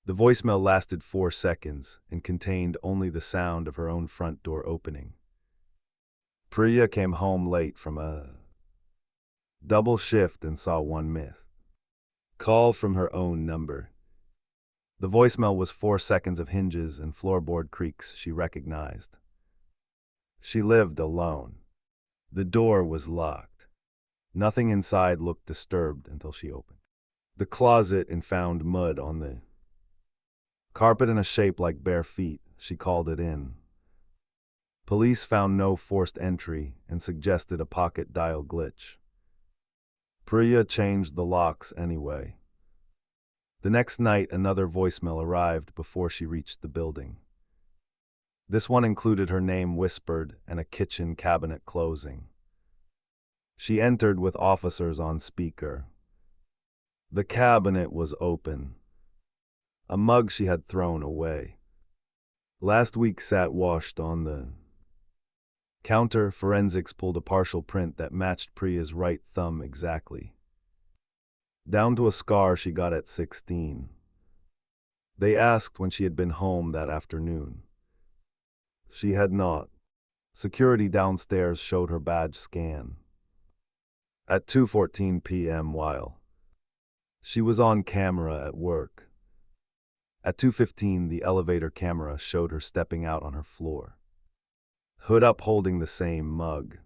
The voicemail lasted 4 seconds and contained only the sound of her own front door opening. Priya came home late from a double shift and saw one missed call from her own number. The voicemail was 4 seconds of hinges and floorboard creaks she recognized. She lived alone. The door was locked. Nothing inside looked disturbed until she opened the closet and found mud on the carpet in a shape like bare feet. She called it in. Police found no forced entry and suggested a pocket dial glitch. Priya changed the locks anyway. The next night, another voicemail arrived before she reached the building. This one included her name whispered and a kitchen cabinet closing. She entered with officers on speaker. The cabinet was open. A mug she had thrown away last week sat washed on the counter. Forensics pulled a partial print that matched Priya's right thumb exactly, down to a scar she got at 16. They asked when she had been home that afternoon. She had not. Security downstairs showed her badge scan at 2:14 p.m. while she was on camera at work. At 2:15, the elevator camera showed her stepping out on her floor, hood up holding the same mug.